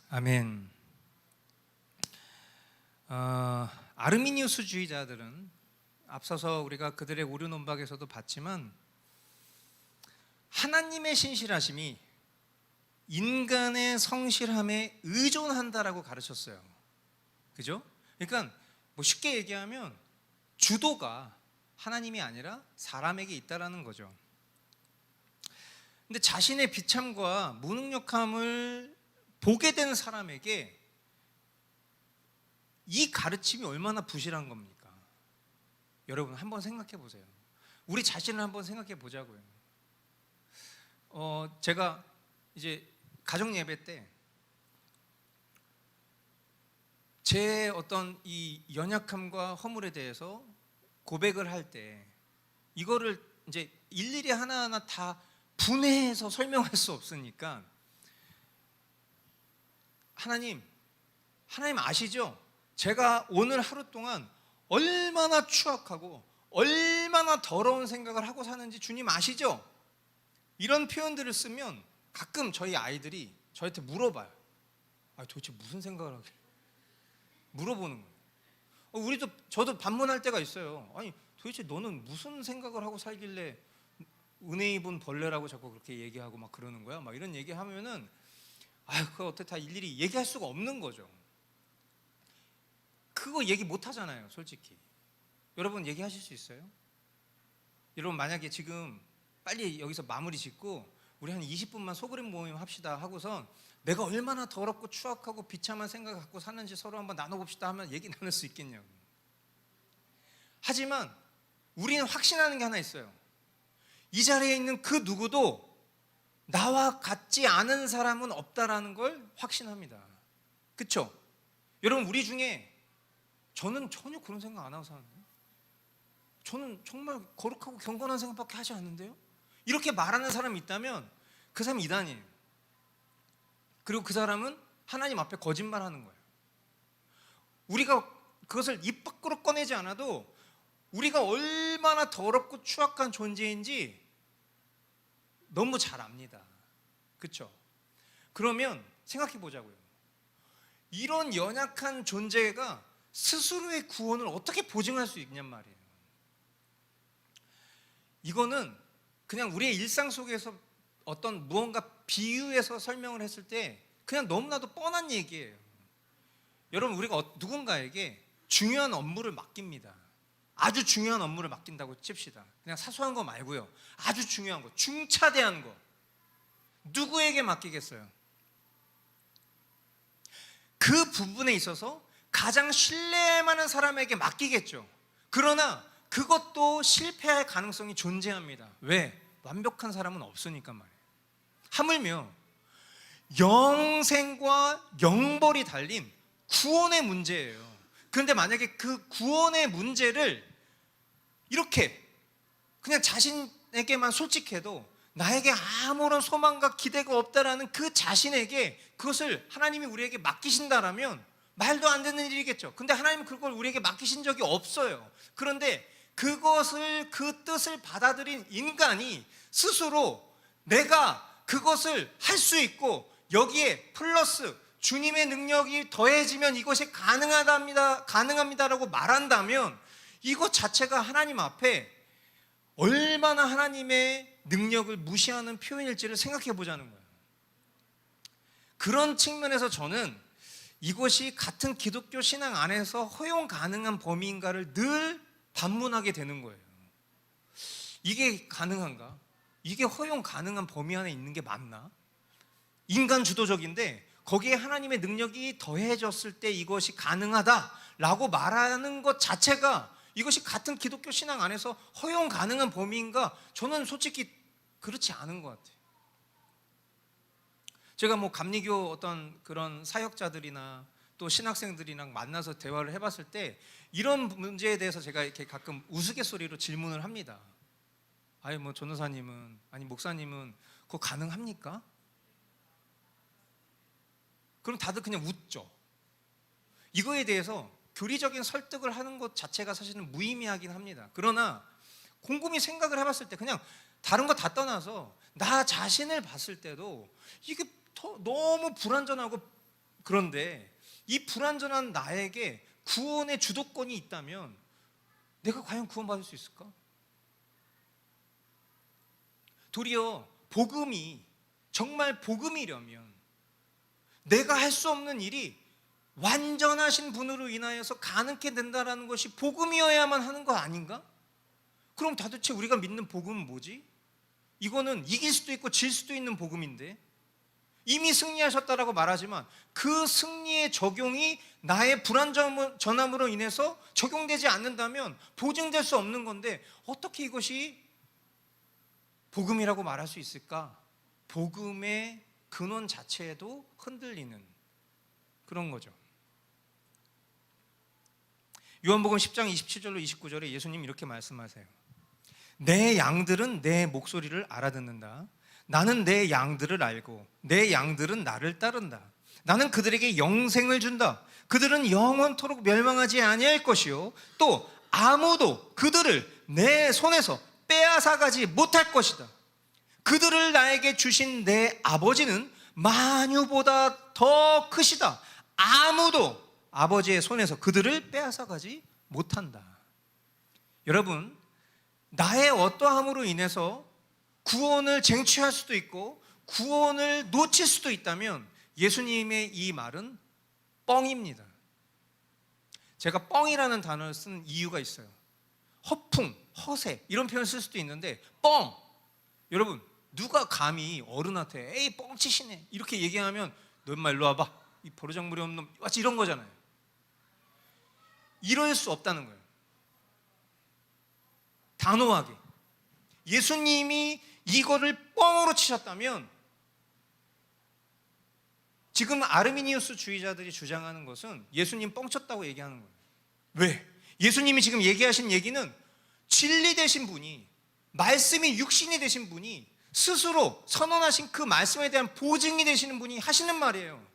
S1: 아멘. 아르미니우스주의자들은 앞서서 우리가 그들의 오류논박에서도 봤지만 하나님의 신실하심이 인간의 성실함에 의존한다라고 가르쳤어요. 그죠? 그러니까 뭐 쉽게 얘기하면 주도가 하나님이 아니라 사람에게 있다라는 거죠. 근데 자신의 비참과 무능력함을 보게 된 사람에게 이 가르침이 얼마나 부실한 겁니까? 여러분 한번 생각해 보세요. 우리 자신을 한번 생각해 보자고요. 제가 이제 가정 예배 때 제 어떤 이 연약함과 허물에 대해서 고백을 할 때 이거를 이제 일일이 하나하나 다 분해해서 설명할 수 없으니까 하나님 아시죠? 제가 오늘 하루 동안 얼마나 추악하고 얼마나 더러운 생각을 하고 사는지 주님 아시죠? 이런 표현들을 쓰면 가끔 저희 아이들이 저한테 물어봐요. 도대체 무슨 생각을 하길래 물어보는 거예요. 저도 반문할 때가 있어요. 아니 도대체 너는 무슨 생각을 하고 살길래 은혜 입은 벌레라고 자꾸 그렇게 얘기하고 막 그러는 거야? 막 이런 얘기하면은 그거 어떻게 다 일일이 얘기할 수가 없는 거죠. 그거 얘기 못 하잖아요, 솔직히. 여러분 얘기하실 수 있어요? 여러분 만약에 지금 빨리 여기서 마무리 짓고 우리 한 20분만 소그림 모임 합시다 하고선 내가 얼마나 더럽고 추악하고 비참한 생각을 갖고 사는지 서로 한번 나눠봅시다 하면 얘기 나눌 수 있겠냐고. 하지만 우리는 확신하는 게 하나 있어요. 이 자리에 있는 그 누구도 나와 같지 않은 사람은 없다라는 걸 확신합니다. 그렇죠? 여러분 우리 중에 저는 전혀 그런 생각 안 하고 사는데 저는 정말 거룩하고 경건한 생각밖에 하지 않는데요? 이렇게 말하는 사람이 있다면 그 사람이 이단이에요. 그리고 그 사람은 하나님 앞에 거짓말하는 거예요. 우리가 그것을 입 밖으로 꺼내지 않아도 우리가 얼마나 더럽고 추악한 존재인지 너무 잘 압니다. 그렇죠? 그러면 생각해 보자고요. 이런 연약한 존재가 스스로의 구원을 어떻게 보증할 수 있냔 말이에요. 이거는 그냥 우리의 일상 속에서 어떤 무언가 비유해서 설명을 했을 때 그냥 너무나도 뻔한 얘기예요. 여러분 우리가 누군가에게 중요한 업무를 맡깁니다. 아주 중요한 업무를 맡긴다고 칩시다. 그냥 사소한 거 말고요. 아주 중요한 거, 중차대한 거. 누구에게 맡기겠어요? 그 부분에 있어서 가장 신뢰만한 사람에게 맡기겠죠. 그러나 그것도 실패할 가능성이 존재합니다. 왜? 완벽한 사람은 없으니까 말이에요. 하물며 영생과 영벌이 달린 구원의 문제예요. 그런데 만약에 그 구원의 문제를 이렇게 그냥 자신에게만 솔직해도 나에게 아무런 소망과 기대가 없다라는 그 자신에게 그것을 하나님이 우리에게 맡기신다라면 말도 안 되는 일이겠죠. 근데 하나님은 그걸 우리에게 맡기신 적이 없어요. 그런데 그것을 그 뜻을 받아들인 인간이 스스로 내가 그것을 할 수 있고 여기에 플러스 주님의 능력이 더해지면 이것이 가능합니다라고 말한다면 이것 자체가 하나님 앞에 얼마나 하나님의 능력을 무시하는 표현일지를 생각해 보자는 거예요. 그런 측면에서 저는 이것이 같은 기독교 신앙 안에서 허용 가능한 범위인가를 늘 반문하게 되는 거예요. 이게 가능한가? 이게 허용 가능한 범위 안에 있는 게 맞나? 인간 주도적인데 거기에 하나님의 능력이 더해졌을 때 이것이 가능하다라고 말하는 것 자체가 이것이 같은 기독교 신앙 안에서 허용 가능한 범위인가? 저는 솔직히 그렇지 않은 것 같아요. 제가 뭐 감리교 어떤 그런 사역자들이나 또 신학생들이랑 만나서 대화를 해봤을 때 이런 문제에 대해서 제가 이렇게 가끔 우스갯소리로 질문을 합니다. 아니 뭐 전도사님은 아니 목사님은 그거 가능합니까? 그럼 다들 그냥 웃죠. 이거에 대해서 교리적인 설득을 하는 것 자체가 사실은 무의미하긴 합니다. 그러나 곰곰이 생각을 해봤을 때 그냥 다른 거 다 떠나서 나 자신을 봤을 때도 이게 너무 불완전하고, 그런데 이 불완전한 나에게 구원의 주도권이 있다면 내가 과연 구원받을 수 있을까? 도리어 복음이 정말 복음이려면 내가 할 수 없는 일이 완전하신 분으로 인하여서 가능케 된다는 것이 복음이어야만 하는 거 아닌가? 그럼 도대체 우리가 믿는 복음은 뭐지? 이거는 이길 수도 있고 질 수도 있는 복음인데, 이미 승리하셨다라고 말하지만 그 승리의 적용이 나의 불완전함으로 인해서 적용되지 않는다면 보증될 수 없는 건데 어떻게 이것이 복음이라고 말할 수 있을까? 복음의 근원 자체에도 흔들리는 그런 거죠. 요한복음 10장 27절로 29절에 예수님 이렇게 말씀하세요. 내 양들은 내 목소리를 알아듣는다. 나는 내 양들을 알고 내 양들은 나를 따른다. 나는 그들에게 영생을 준다. 그들은 영원토록 멸망하지 아니할 것이요 또 아무도 그들을 내 손에서 빼앗아가지 못할 것이다. 그들을 나에게 주신 내 아버지는 만유보다 더 크시다. 아무도 아버지의 손에서 그들을 빼앗아가지 못한다. 여러분, 나의 어떠함으로 인해서 구원을 쟁취할 수도 있고 구원을 놓칠 수도 있다면 예수님의 이 말은 뻥입니다. 제가 뻥이라는 단어를 쓴 이유가 있어요. 허풍, 허세 이런 표현을 쓸 수도 있는데 뻥! 여러분, 누가 감히 어른한테 에이 뻥치시네 이렇게 얘기하면 너 인마 일로 와봐 이 버르장머리 없는 놈 마치 이런 거잖아요. 이럴 수 없다는 거예요. 단호하게 예수님이 이거를 뻥으로 치셨다면 지금 아르미니우스 주의자들이 주장하는 것은 예수님 뻥쳤다고 얘기하는 거예요. 왜? 예수님이 지금 얘기하신 얘기는 진리 되신 분이, 말씀이 육신이 되신 분이 스스로 선언하신 그 말씀에 대한 보증이 되시는 분이 하시는 말이에요.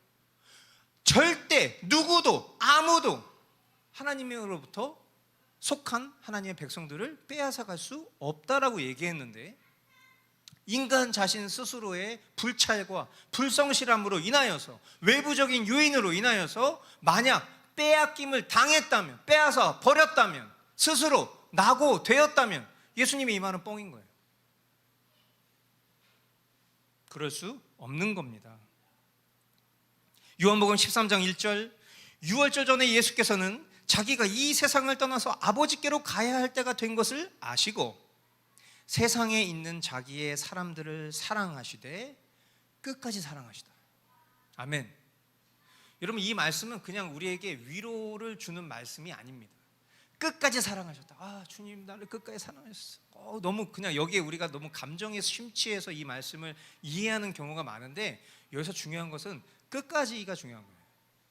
S1: 절대 누구도 아무도 하나님으로부터 속한 하나님의 백성들을 빼앗아갈 수 없다라고 얘기했는데, 인간 자신 스스로의 불찰과 불성실함으로 인하여서, 외부적인 요인으로 인하여서 만약 빼앗김을 당했다면, 빼앗아 버렸다면, 스스로 나고 되었다면 예수님의 이 말은 뻥인 거예요. 그럴 수 없는 겁니다. 요한복음 13장 1절, 유월절 전에 예수께서는 자기가 이 세상을 떠나서 아버지께로 가야 할 때가 된 것을 아시고 세상에 있는 자기의 사람들을 사랑하시되 끝까지 사랑하시다. 아멘. 여러분, 이 말씀은 그냥 우리에게 위로를 주는 말씀이 아닙니다. 끝까지 사랑하셨다. 아, 주님 나를 끝까지 사랑하셨어. 너무 그냥 여기에 우리가 너무 감정에 심취해서 이 말씀을 이해하는 경우가 많은데, 여기서 중요한 것은 끝까지가 중요한 거예요.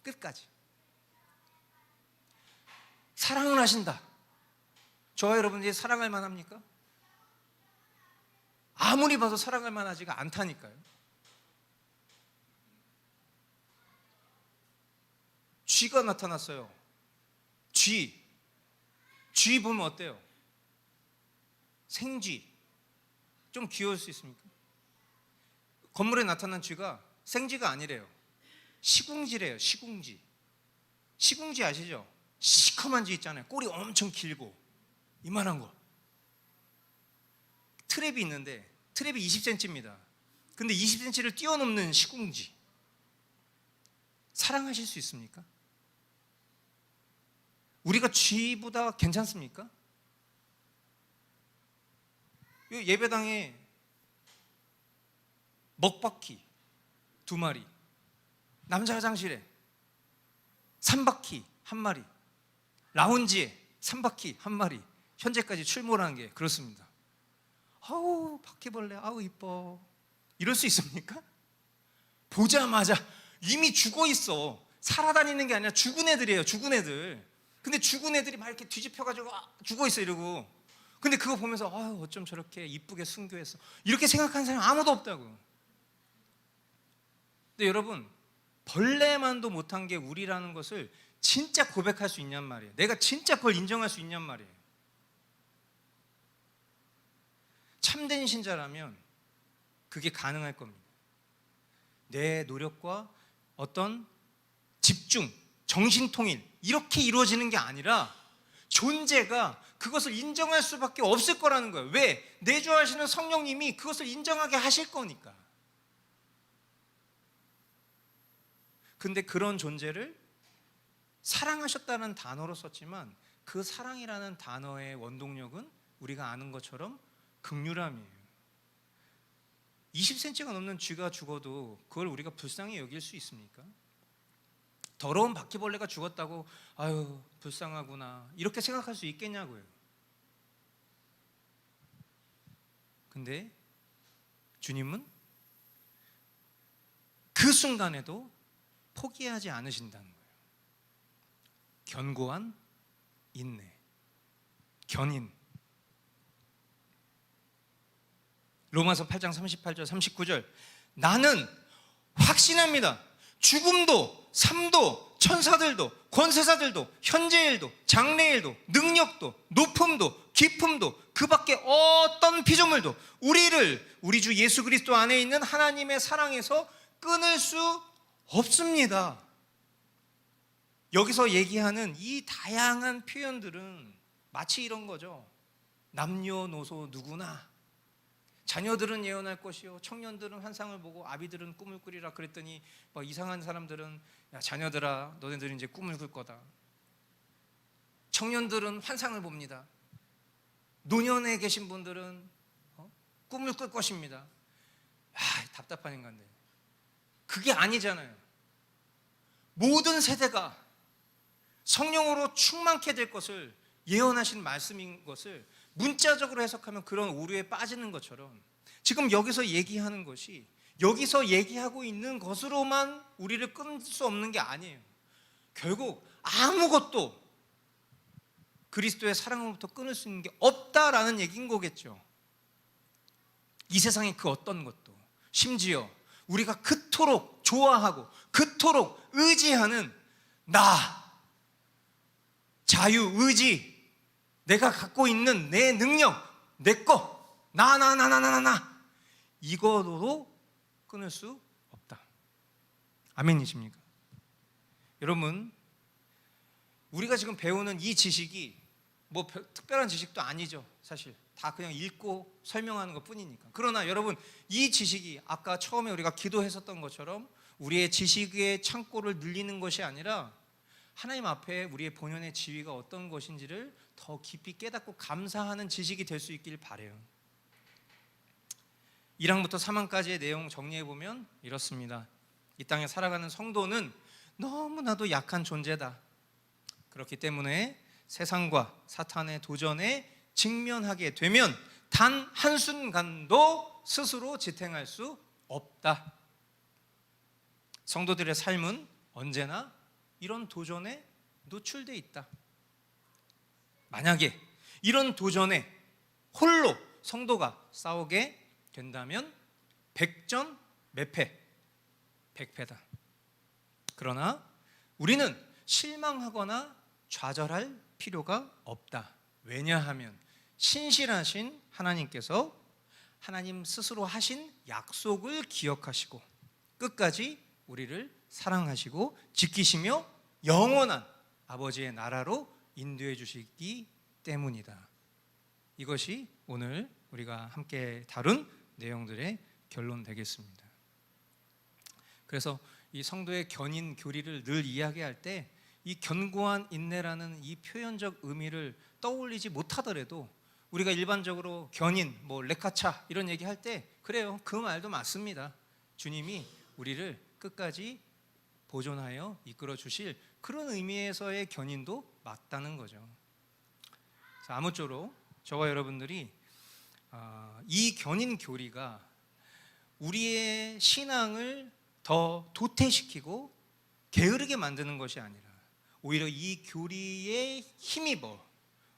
S1: 끝까지 사랑을 하신다. 저와 여러분들이 사랑할 만합니까? 아무리 봐도 사랑할 만하지가 않다니까요. 쥐가 나타났어요. 쥐 보면 어때요? 생쥐. 좀 귀여울 수 있습니까? 건물에 나타난 쥐가 생쥐가 아니래요. 시궁쥐래요. 시궁쥐. 시궁쥐 아시죠? 시커먼 쥐 있잖아요. 꼬리 엄청 길고 이만한 거. 트랩이 있는데 트랩이 20cm입니다. 근데 20cm를 뛰어넘는 시궁쥐. 사랑하실 수 있습니까? 우리가 쥐보다 괜찮습니까? 예배당에 먹바퀴 2마리, 남자 화장실에 3바퀴 1마리, 라운지에 3바퀴 1마리, 현재까지 출몰하는 게 그렇습니다. 아우 바퀴벌레 아우 이뻐, 이럴 수 있습니까? 보자마자 이미 죽어 있어. 살아다니는 게 아니라 죽은 애들이에요. 죽은 애들. 근데 죽은 애들이 막 이렇게 뒤집혀가지고 죽어 있어 이러고. 근데 그거 보면서 아유 어쩜 저렇게 이쁘게 순교했어, 이렇게 생각하는 사람이 아무도 없다고. 근데 여러분, 벌레만도 못한 게 우리라는 것을 진짜 고백할 수 있냔 말이에요. 내가 진짜 그걸 인정할 수 있냔 말이에요. 참된 신자라면 그게 가능할 겁니다. 내 노력과 어떤 집중, 정신통일 이렇게 이루어지는 게 아니라 존재가 그것을 인정할 수밖에 없을 거라는 거예요. 왜? 내주하시는 성령님이 그것을 인정하게 하실 거니까. 근데 그런 존재를 사랑하셨다는 단어로 썼지만 그 사랑이라는 단어의 원동력은 우리가 아는 것처럼 긍휼함이에요. 20cm가 넘는 쥐가 죽어도 그걸 우리가 불쌍히 여길 수 있습니까? 더러운 바퀴벌레가 죽었다고 아유 불쌍하구나 이렇게 생각할 수 있겠냐고요. 근데 주님은 그 순간에도 포기하지 않으신다는 거예요. 견고한 인내, 견인. 로마서 8장 38절 39절 나는 확신합니다. 죽음도 삶도 천사들도 권세사들도 현재일도 장래일도 능력도 높음도 깊음도 그 밖에 어떤 피조물도 우리 주 예수 그리스도 안에 있는 하나님의 사랑에서 끊을 수 없습니다. 여기서 얘기하는 이 다양한 표현들은 마치 이런 거죠. 남녀노소 누구나 자녀들은 예언할 것이요 청년들은 환상을 보고 아비들은 꿈을 꾸리라 그랬더니 막 이상한 사람들은 야 자녀들아 너네들은 이제 꿈을 꿀 거다. 청년들은 환상을 봅니다. 노년에 계신 분들은 꿈을 꿀 것입니다. 답답한 인간들. 그게 아니잖아요. 모든 세대가 성령으로 충만케 될 것을 예언하신 말씀인 것을 문자적으로 해석하면 그런 오류에 빠지는 것처럼 지금 여기서 얘기하는 것이 여기서 얘기하고 있는 것으로만 우리를 끊을 수 없는 게 아니에요. 결국 아무것도 그리스도의 사랑으로부터 끊을 수 있는 게 없다라는 얘기인 거겠죠. 이 세상의 그 어떤 것도, 심지어 우리가 그토록 좋아하고 그토록 의지하는 나, 자유, 의지, 내가 갖고 있는 내 능력, 내 거, 나 이거로 끊을 수 없다. 아멘이십니까? 여러분, 우리가 지금 배우는 이 지식이 뭐 특별한 지식도 아니죠. 사실 다 그냥 읽고 설명하는 것 뿐이니까. 그러나 여러분, 이 지식이 아까 처음에 우리가 기도했었던 것처럼 우리의 지식의 창고를 늘리는 것이 아니라 하나님 앞에 우리의 본연의 지위가 어떤 것인지를 더 깊이 깨닫고 감사하는 지식이 될 수 있길 바라요. 1항부터 3항까지의 내용 정리해보면 이렇습니다. 이 땅에 살아가는 성도는 너무나도 약한 존재다. 그렇기 때문에 세상과 사탄의 도전에 직면하게 되면 단 한순간도 스스로 지탱할 수 없다. 성도들의 삶은 언제나 이런 도전에 노출되어 있다. 만약에 이런 도전에 홀로 성도가 싸우게 된다면 100전 몇 패? 100패다. 그러나 우리는 실망하거나 좌절할 필요가 없다. 왜냐하면 신실하신 하나님께서 하나님 스스로 하신 약속을 기억하시고 끝까지 우리를 사랑하시고 지키시며 영원한 아버지의 나라로 인도해 주시기 때문이다. 이것이 오늘 우리가 함께 다룬 내용들의 결론 되겠습니다. 그래서 이 성도의 견인 교리를 늘 이야기할 때 이 견고한 인내라는 이 표현적 의미를 떠올리지 못하더라도 우리가 일반적으로 견인, 레카차 이런 얘기할 때 그래요, 그 말도 맞습니다. 주님이 우리를 끝까지 보존하여 이끌어 주실 그런 의미에서의 견인도 맞다는 거죠. 아무쪼록 저와 여러분들이 이 견인 교리가 우리의 신앙을 더 도태시키고 게으르게 만드는 것이 아니라 오히려 이 교리에 힘입어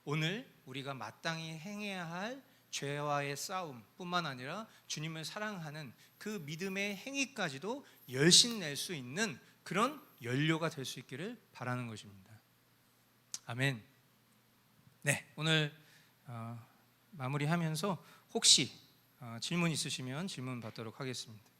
S1: 오늘 우리가 마땅히 행해야 할 죄와의 싸움뿐만 아니라 주님을 사랑하는 그 믿음의 행위까지도 열심낼 수 있는 그런 연료가 될 수 있기를 바라는 것입니다. 아멘. 네, 오늘 마무리하면서 혹시 질문 있으시면 질문 받도록 하겠습니다.